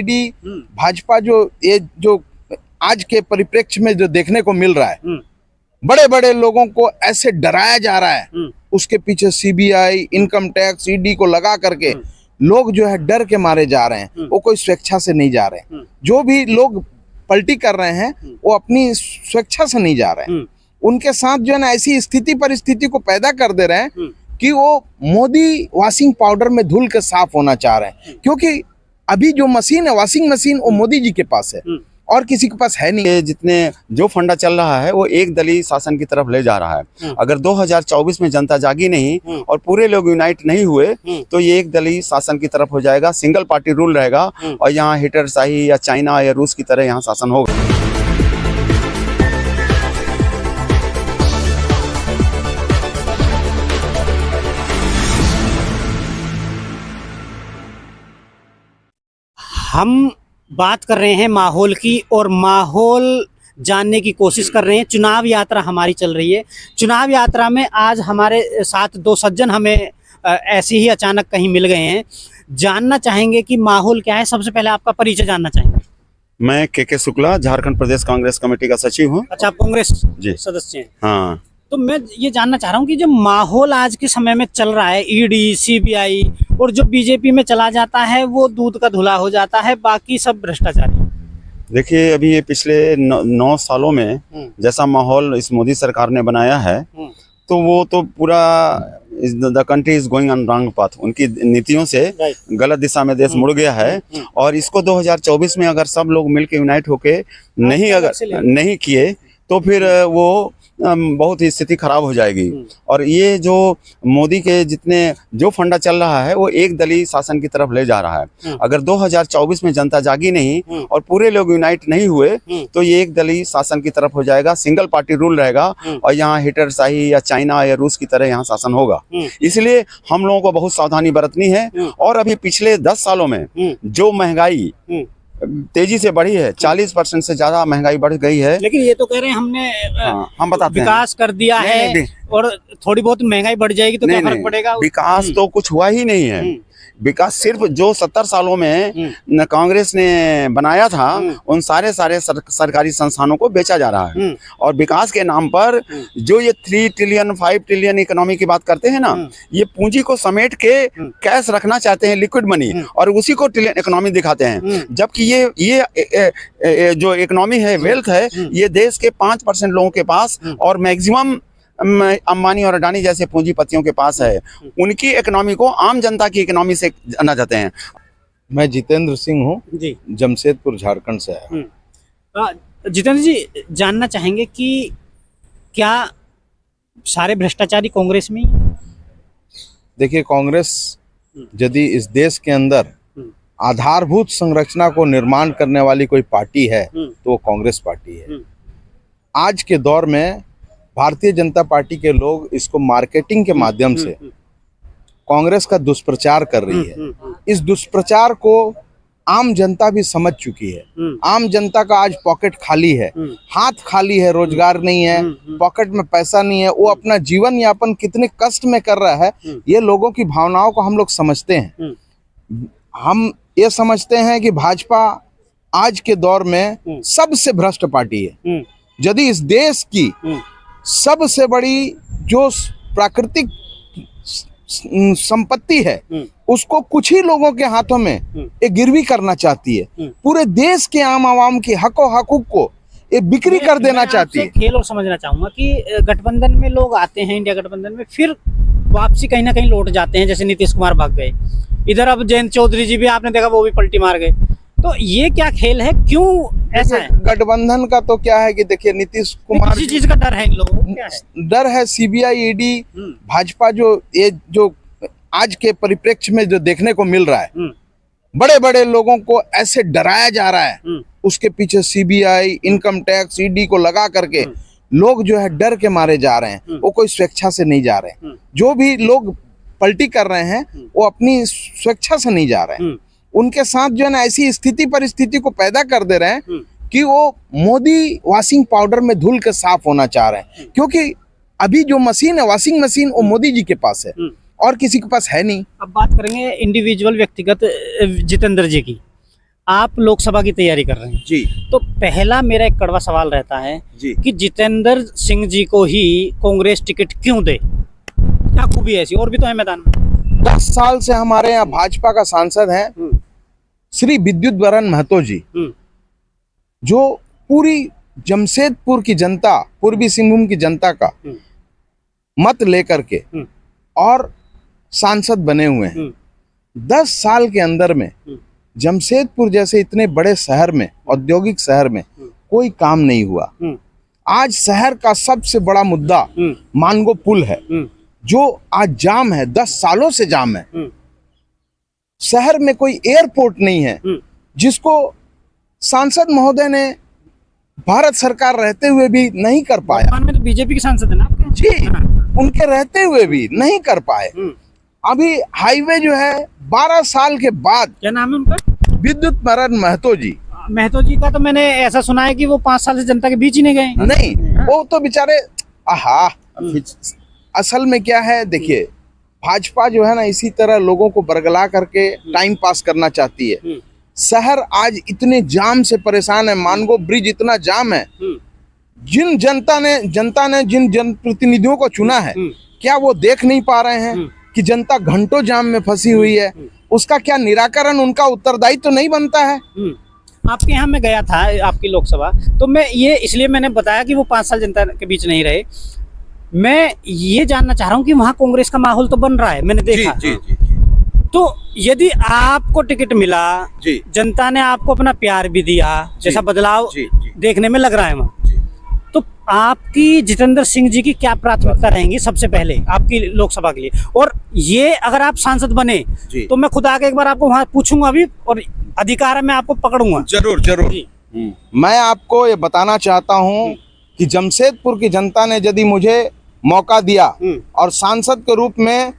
ED, Bhajpa जो आज के परिप्रेक्ष्य में जो देखने को मिल रहा है, बड़े बड़े लोगों को ऐसे डराया जा रहा है, उसके पीछे सीबीआई, इनकम टैक्स, ईडी को लगा करके लोग जो है डर के मारे जा रहे हैं। वो कोई स्वेच्छा से नहीं जा रहे। जो भी लोग पलटी कर रहे हैं वो अपनी स्वेच्छा से नहीं जा रहे हैं। उनके साथ जो है ना ऐसी स्थिति परिस्थिति को पैदा कर दे रहे हैं कि वो मोदी वॉशिंग पाउडर में धुल के साफ होना चाह रहे हैं, क्योंकि अभी जो मशीन है, वॉशिंग मशीन, वो मोदी जी के पास है और किसी के पास है नहीं। जितने जो फंडा चल रहा है वो एक दलीय शासन की तरफ ले जा रहा है। अगर 2024 में जनता जागी नहीं और पूरे लोग यूनाइट नहीं हुए तो ये एक दलीय शासन की तरफ हो जाएगा, सिंगल पार्टी रूल रहेगा और यहाँ हिटलरशाही या चाइना या रूस की तरह यहाँ शासन होगा। हम बात कर रहे हैं माहौल की और माहौल जानने की कोशिश कर रहे हैं। चुनाव यात्रा हमारी चल रही है। चुनाव यात्रा में आज हमारे साथ दो सज्जन हमें ऐसे ही अचानक कहीं मिल गए हैं। जानना चाहेंगे कि माहौल क्या है। सबसे पहले आपका परिचय जानना चाहेंगे। मैं के शुक्ला, झारखंड प्रदेश कांग्रेस कमेटी का सचिव हूँ। अच्छा, आप कांग्रेस जी सदस्य हैं? हाँ। तो मैं ये जानना चाह रहा हूँ कि जो माहौल आज के समय में चल रहा है, ईडी, सीबीआई और जो बीजेपी में चला जाता है वो दूध का धुला हो जाता है, बाकी सब भ्रष्टाचारी। देखिए, अभी ये पिछले 9 सालों में जैसा माहौल इस मोदी सरकार ने बनाया है तो वो तो पूरा the country is going on wrong path. उनकी नीतियों से गलत दिशा में देश मुड़ गया है और इसको 2024 में अगर सब लोग मिलकर यूनाइट होके नहीं किए तो फिर वो बहुत ही स्थिति खराब हो जाएगी। और ये जो मोदी के जितने जो फंडा चल रहा है वो एक दलीय शासन की तरफ ले जा रहा है। अगर 2024 में जनता जागी नहीं और पूरे लोग यूनाइट नहीं हुए तो ये एक दलीय शासन की तरफ हो जाएगा, सिंगल पार्टी रूल रहेगा और यहाँ हिटलरशाही या चाइना या रूस की तरह यहाँ शासन होगा। इसलिए हम लोगों को बहुत सावधानी बरतनी है। और अभी पिछले 10 सालों में जो महंगाई तेजी से बढ़ी है, 40% से ज्यादा महंगाई बढ़ गई है। लेकिन ये तो कह रहे हैं हमने हम बताते विकास कर दिया है और थोड़ी बहुत महंगाई बढ़ जाएगी तो क्या फर्क पड़ेगा? विकास तो कुछ हुआ ही नहीं है। विकास सिर्फ जो 70 सालों में कांग्रेस ने बनाया था उन सारे सरकारी संस्थानों को बेचा जा रहा है। और विकास के नाम पर जो ये 3 ट्रिलियन 5 ट्रिलियन इकोनॉमी की बात करते हैं ना, ये पूंजी को समेट के कैश रखना चाहते हैं, लिक्विड मनी, और उसी को ट्रिलियन इकोनॉमी दिखाते हैं। जबकि ये जो इकोनॉमी है, वेल्थ है, ये देश के 5% लोगों के पास और मैक्सिमम अंबानी और अडानी जैसे पूंजीपतियों के पास है। उनकी इकोनॉमी को आम जनता की इकोनॉमी से जाना जाते हैं। मैं जितेंद्र सिंह हूँ जी, जमशेदपुर झारखंड से आया हूँ। जितेंद्र जी, जानना चाहेंगे कि क्या सारे भ्रष्टाचारी कांग्रेस में ही? देखिए, कांग्रेस यदि इस देश के अंदर आधारभूत संरचना को निर्माण करने वाली कोई पार्टी है तो वो कांग्रेस पार्टी है। आज के दौर में भारतीय जनता पार्टी के लोग इसको मार्केटिंग के माध्यम से कांग्रेस का दुष्प्रचार कर रही है। इस दुष्प्रचार को आम जनता भी समझ चुकी है। आम जनता का आज पॉकेट खाली है, हाथ खाली है, रोजगार नहीं है, पॉकेट में पैसा नहीं है। वो अपना जीवन यापन कितने कष्ट में कर रहा है, ये लोगों की भावनाओं को हम लोग समझते हैं। हम ये समझते हैं कि भाजपा आज के दौर में सबसे भ्रष्ट पार्टी है। यदि इस देश की सबसे बड़ी जो प्राकृतिक संपत्ति है उसको कुछ ही लोगों के हाथों में ये गिरवी करना चाहती है, पूरे देश के आम आवाम की हकूक को ये बिक्री कर देना चाहती है। खेल और समझना चाहूंगा कि गठबंधन में लोग आते हैं, इंडिया गठबंधन में, फिर वापसी कहीं ना कहीं लौट जाते हैं। जैसे नीतीश कुमार भाग गए, इधर अब जयंत चौधरी जी भी आपने देखा वो भी पलटी मार गए। तो ये क्या खेल है, क्यों ऐसा है? गठबंधन का तो क्या है कि देखिए, नीतीश कुमार, किसी चीज का डर है इन लोगों को? क्या है? डर है सीबीआई, ईडी, भाजपा जो आज के परिप्रेक्ष्य में जो देखने को मिल रहा है, बड़े बड़े लोगों को ऐसे डराया जा रहा है, उसके पीछे सीबीआई, इनकम टैक्स, ईडी को लगा करके लोग जो है डर के मारे जा रहे हैं। वो कोई स्वेच्छा से नहीं जा रहे। जो भी लोग पलटी कर रहे हैं वो अपनी स्वेच्छा से नहीं जा रहे हैं। उनके साथ जो है ना ऐसी स्थिति परिस्थिति को पैदा कर दे रहे हैं कि वो मोदी वॉशिंग पाउडर में धुल के साफ होना चाह रहे हैं, क्योंकि अभी जो मशीन है, वॉशिंग मशीन, वो मोदी जी के पास है और किसी के पास है नहीं। अब बात करेंगे इंडिविजुअल, व्यक्तिगत जितेंद्र जी की। आप लोकसभा की तैयारी कर रहे हैं जी तो पहला मेरा एक कड़वा सवाल रहता है जी। कि जितेंद्र सिंह जी को ही कांग्रेस टिकट क्यों दे? क्या खूबी है ऐसी? और भी तो है मैदान में। 10 साल से हमारे यहाँ भाजपा का सांसद है श्री विद्युत वरण महतो जी, जो पूरी जमशेदपुर की जनता, पूर्वी सिंहभूम की जनता का मत लेकर के और सांसद बने हुए हैं। 10 साल के अंदर में जमशेदपुर जैसे इतने बड़े शहर में, औद्योगिक शहर में कोई काम नहीं हुआ। आज शहर का सबसे बड़ा मुद्दा मानगो पुल है, जो आज जाम है, 10 सालों से जाम है। शहर में कोई एयरपोर्ट नहीं है, जिसको सांसद महोदय ने भारत सरकार रहते हुए भी नहीं कर पाया। वर्तमान में तो बीजेपी के सांसद है ना आपके? जी, उनके रहते हुए भी नहीं कर पाए। अभी हाईवे जो है 12 साल के बाद, क्या नाम है उनका? विद्युत वरण महतो जी। महतो जी का तो मैंने ऐसा सुना है कि वो 5 साल से जनता के बीच ही नहीं गए। नहीं, वो तो बेचारे असल में क्या है, देखिए भाजपा जो है ना इसी तरह लोगों को बरगला करके टाइम पास करना चाहती है। शहर आज इतने जाम से परेशान है, मानगो ब्रिज इतना जाम है। जिन जनता ने जिन जनप्रतिनिधियों को चुना है, क्या वो देख नहीं पा रहे हैं कि जनता घंटों जाम में फंसी हुई है? उसका क्या निराकरण, उनका उत्तरदायित्व तो नहीं बनता है? आपके यहाँ मैं गया था, आपकी लोकसभा, तो मैं ये इसलिए मैंने बताया कि वो 5 साल जनता के बीच नहीं रहे। मैं ये जानना चाह रहा हूँ कि वहाँ कांग्रेस का माहौल तो बन रहा है, मैंने देखा। जी, जी, जी। तो यदि आपको टिकट मिला, जी, जनता ने आपको अपना प्यार भी दिया, जैसा बदलाव जी, जी, देखने में लग रहा है वहाँ, जी। तो आपकी जितेंद्र सिंह जी की क्या प्राथमिकता रहेंगी सबसे पहले आपकी लोकसभा के लिए? और ये अगर आप सांसद बने तो मैं खुद आके एक बार आपको वहाँ पूछूंगा भी, और अधिकार है मैं आपको पकड़ूंगा। जरूर जरूर। मैं आपको ये बताना चाहता हूँ कि जमशेदपुर की जनता ने यदि मुझे मौका दिया और सांसद के रूप में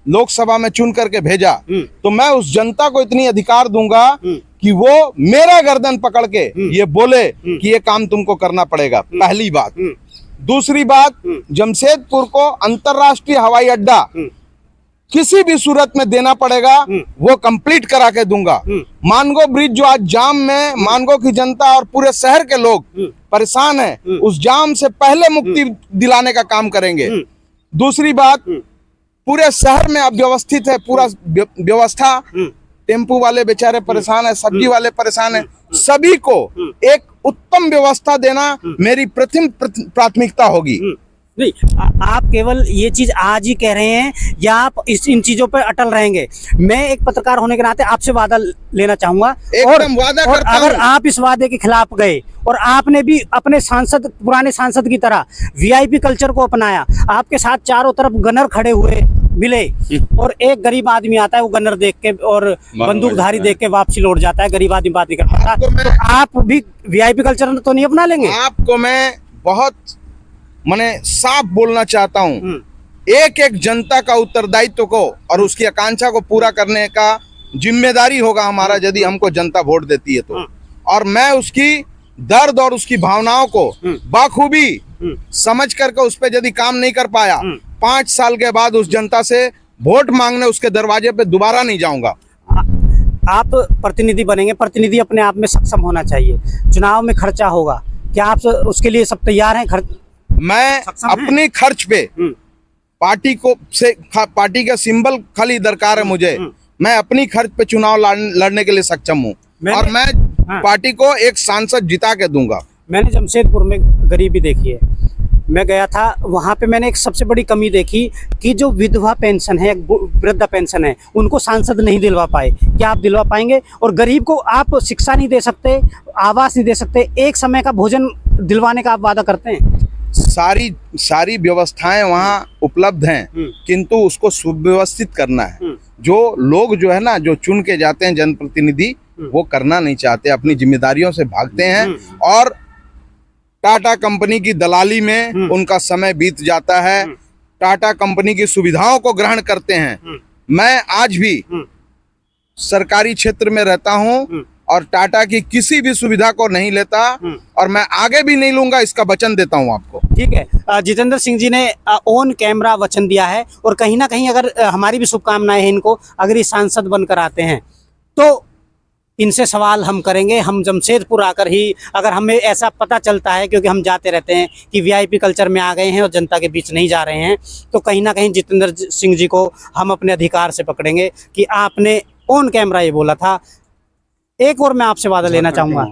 लोकसभा में चुन करके भेजा, तो मैं उस जनता को इतनी अधिकार दूंगा कि वो मेरा गर्दन पकड़ के ये बोले कि ये काम तुमको करना पड़ेगा। पहली बात। दूसरी बात, जमशेदपुर को अंतर्राष्ट्रीय हवाई अड्डा किसी भी सूरत में देना पड़ेगा, वो कंप्लीट करा के दूंगा। मानगो ब्रिज जो आज जाम में, मानगो की जनता और पूरे शहर के लोग परेशान है, उस जाम से पहले मुक्ति दिलाने का काम करेंगे। दूसरी बात, पूरे शहर में अब व्यवस्थित है पूरा व्यवस्था। टेम्पू वाले बेचारे परेशान है, सब्जी वाले परेशान है, सभी को एक उत्तम व्यवस्था देना मेरी प्रथम प्राथमिकता होगी। नहीं, आप केवल ये चीज आज ही कह रहे हैं या आप इन चीजों पर अटल रहेंगे? मैं एक पत्रकार होने के नाते आपसे वादा लेना चाहूंगा, एकदम वादा करता हूं। अगर आप इस वादे के खिलाफ गए और आपने भी अपने सांसद, पुराने सांसद की तरह वीआईपी कल्चर को अपनाया, आपके साथ चारों तरफ गनर खड़े हुए मिले और एक गरीब आदमी आता है, वो गनर देख के और बंदूकधारी देख के वापसी लौट जाता है, गरीब आदमी बात नहीं कर पाता, तो आप भी वीआईपी कल्चर तो नहीं अपना लेंगे? आपको मैं बहुत साफ बोलना चाहता हूँ, एक एक जनता का उत्तरदायित्व को और उसकी आकांक्षा को पूरा करने का जिम्मेदारी होगा हमारा, यदि हमको जनता वोट देती है तो। और मैं उसकी दर्द और उसकी भावनाओं को बाखूबी समझ करके उस पर यदि काम नहीं कर पाया, 5 साल के बाद उस जनता से वोट मांगने उसके दरवाजे पे दोबारा नहीं जाऊंगा। आप प्रतिनिधि बनेंगे, प्रतिनिधि अपने आप में सक्षम होना चाहिए। चुनाव में खर्चा होगा, क्या आप उसके लिए सब तैयार हैं? मैं अपने खर्च पे पार्टी का सिंबल खाली दरकार है मुझे, मैं अपनी खर्च पे चुनाव लड़ने के लिए सक्षम हूँ और मैं पार्टी को एक सांसद जिता के दूंगा। मैंने जमशेदपुर में गरीबी देखी है, मैं गया था, वहाँ पे मैंने एक सबसे बड़ी कमी देखी कि जो विधवा पेंशन है, वृद्धा पेंशन है, उनको सांसद नहीं दिलवा पाए। क्या आप दिलवा पाएंगे? और गरीब को आप शिक्षा नहीं दे सकते, आवास नहीं दे सकते, एक समय का भोजन दिलवाने का आप वादा करते हैं? सारी व्यवस्थाएं वहाँ उपलब्ध हैं, किंतु उसको सुव्यवस्थित करना है। जो लोग जो है ना, जो चुन के जाते हैं जनप्रतिनिधि, वो करना नहीं चाहते, अपनी जिम्मेदारियों से भागते हैं और टाटा कंपनी की दलाली में उनका समय बीत जाता है, टाटा कंपनी की सुविधाओं को ग्रहण करते हैं। मैं आज भी सरकारी क्षेत्र में रहता हूं और टाटा की किसी भी सुविधा को नहीं लेता और मैं आगे भी नहीं लूंगा, इसका वचन देता हूं आपको। ठीक है, जितेंद्र सिंह जी ने ऑन कैमरा वचन दिया है और कहीं ना कहीं अगर हमारी भी शुभकामनाएं हैं इनको, अगर ये सांसद बनकर आते हैं तो इनसे सवाल हम करेंगे। हम जमशेदपुर आकर ही अगर हमें ऐसा पता चलता है, क्योंकि हम जाते रहते हैं, कि वीआईपी कल्चर में आ गए हैं और जनता के बीच नहीं जा रहे हैं, तो कहीं ना कहीं जितेंद्र सिंह जी को हम अपने अधिकार से पकड़ेंगे कि आपने ऑन कैमरा ये बोला था। एक और मैं आपसे वादा लेना चाहूँगा,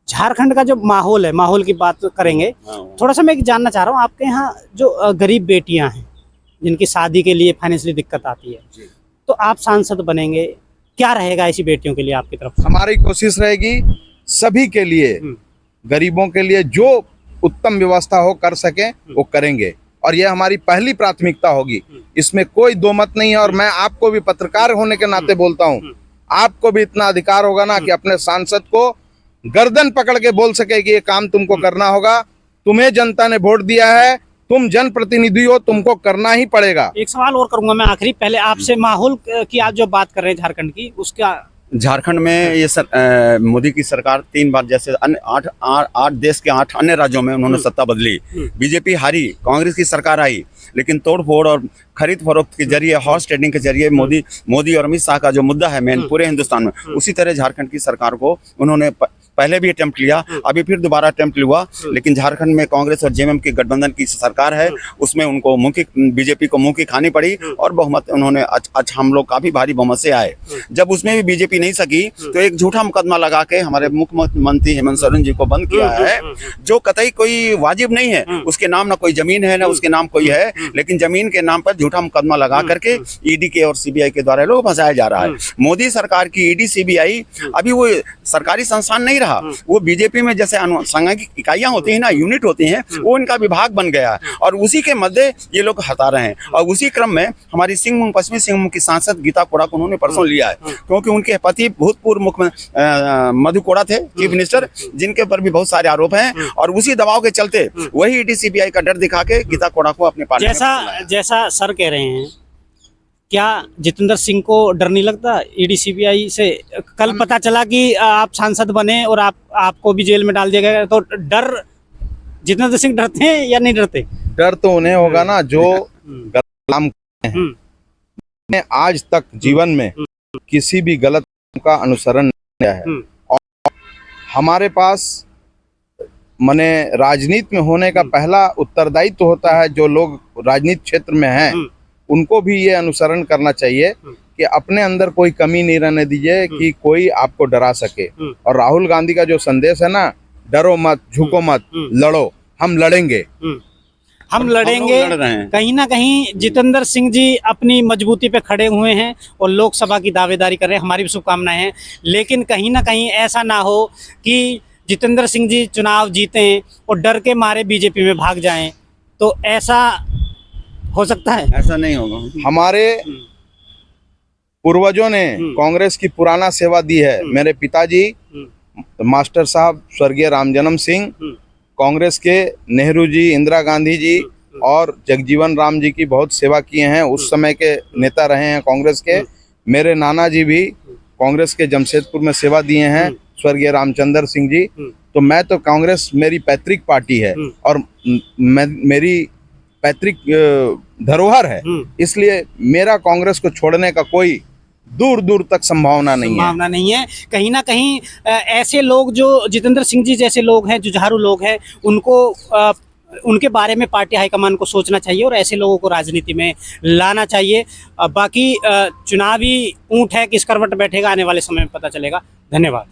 झारखंड का जो माहौल है, माहौल की बात करेंगे थोड़ा सा। मैं जानना चाह रहा हूँ, आपके यहाँ जो गरीब बेटियाँ हैं जिनकी शादी के लिए फाइनेंशियली दिक्कत आती है, तो आप सांसद बनेंगे, क्या रहेगा ऐसी बेटियों के लिए आपकी तरफ से? हमारी कोशिश रहेगी सभी के लिए, गरीबों के लिए जो उत्तम व्यवस्था हो कर सके वो करेंगे, और यह हमारी पहली प्राथमिकता होगी, इसमें कोई दो मत नहीं है। और मैं आपको भी पत्रकार होने के नाते बोलता हूँ, आपको भी इतना अधिकार होगा ना कि अपने सांसद को गर्दन पकड़ के बोल सके कि ये काम तुमको करना होगा, तुम्हें जनता ने वोट दिया है, तुम जनप्रतिनिधि हो, तुमको करना ही पड़ेगा। एक सवाल और करूंगा मैं आखिरी, पहले आपसे माहौल की आप जो बात कर रहे हैं झारखंड की, उसका झारखंड में ये मोदी की सरकार 3 बार, जैसे अन्य 8 देश के 8 अन्य राज्यों में उन्होंने सत्ता बदली, बीजेपी हारी, कांग्रेस की सरकार आई, लेकिन तोड़ फोड़ और खरीद फरोख्त के जरिए, हॉर्स ट्रेडिंग के जरिए मोदी और अमित शाह का जो मुद्दा है मेन पूरे हिंदुस्तान में, उसी तरह झारखंड की सरकार को उन्होंने पहले भी अटेम्प्ट लिया, अभी फिर दोबारा अटेम्प्ट हुआ, लेकिन झारखंड में कांग्रेस और जेएमएम की गठबंधन की सरकार है, उसमें उनको बीजेपी को मुंह की खानी पड़ी और बहुमत उन्होंने अच्छा, हम लोग काफी भारी बहुमत से आए। जब उसमें भी बीजेपी नहीं सकी तो एक झूठा मुकदमा लगा के हमारे मुख्यमंत्री हेमंत सोरेन जी को बंद किया है, जो कतई कोई वाजिब नहीं है। उसके नाम ना कोई जमीन है, ना उसके नाम कोई है, लेकिन जमीन के नाम पर झूठा मुकदमा लगा करके ईडी के और सीबीआई के द्वारा लोग फंसाया जा रहा है। मोदी सरकार की ईडी सीबीआई अभी वो सरकारी संस्थान नहीं रहा, वो बीजेपी में जैसे सांघिक इकाइयां होती हैं ना, यूनिट होती हैं, वो इनका विभाग बन गया है और उसी के मध्य ये लोग हटा रहे हैं। और उसी क्रम में हमारी सिंहभूम, पश्चिमी सिंहभूम की सांसद गीता कोड़ा को उन्होंने परसों लिया है, क्योंकि उनके पति भूतपूर्व मुख्यमंत्री मधु कोड़ा थे, चीफ मिनिस्टर, जिनके ऊपर भी बहुत सारे आरोप हैं, और उसी दबाव के चलते वही ईडी सीबीआई का डर दिखा के गीता कोड़ा को अपने पार्टी जैसा सर कह रहे हैं, क्या जितेंद्र सिंह को डर नहीं लगता ईडी सीबीआई से? कल पता चला कि आप सांसद बने और आपको भी जेल में डाल दिया गया, तो डर जितेंद्र सिंह डरते हैं या नहीं डरते? डर तो उन्हें होगा ना जो काम करते हैं। मैंने आज तक जीवन में किसी भी गलत का अनुसरण नहीं किया है, और हमारे पास माने राजनीति में होने का पहला उत्तरदायित्व होता है, जो लोग राजनीति क्षेत्र में हैं उनको भी ये अनुसरण करना चाहिए कि अपने अंदर कोई कमी नहीं रहने दीजिए कि कोई आपको डरा सके। और राहुल गांधी का जो संदेश है ना, डरो मत, झुको मत, लड़ो, हम लड़ेंगे, हम लड़ेंगे। कहीं ना कहीं जितेंद्र सिंह जी अपनी मजबूती पे खड़े हुए हैं और लोकसभा की दावेदारी कर रहे हैं, हमारी भी शुभकामनाएं हैं। लेकिन कहीं ना कहीं ऐसा ना हो कि जितेंद्र सिंह जी चुनाव जीतें और डर के मारे बीजेपी में भाग जाएं, तो ऐसा हो सकता है? ऐसा नहीं होगा। हमारे पूर्वजों ने कांग्रेस की पुराना सेवा दी है। मेरे पिताजी मास्टर साहब स्वर्गीय रामजन्म सिंह कांग्रेस के नेहरू जी, इंदिरा गांधी जी और जगजीवन राम जी की बहुत सेवा किए हैं, उस समय के नेता रहे हैं कांग्रेस के। मेरे नाना जी भी कांग्रेस के जमशेदपुर में सेवा दिए हैं, स्वर्गीय रामचंद्र सिंह जी। तो मैं तो कांग्रेस मेरी पैतृक पार्टी है और मेरी पैतृक धरोहर है, इसलिए मेरा कांग्रेस को छोड़ने का कोई दूर दूर तक संभावना नहीं है। कहीं ना कहीं ऐसे लोग जो जितेंद्र सिंह जी जैसे लोग हैं, जुझारू लोग हैं, उनको उनके बारे में पार्टी हाईकमान को सोचना चाहिए और ऐसे लोगों को राजनीति में लाना चाहिए। बाकी चुनावी ऊंट है, किस करवट बैठेगा आने वाले समय में पता चलेगा। धन्यवाद।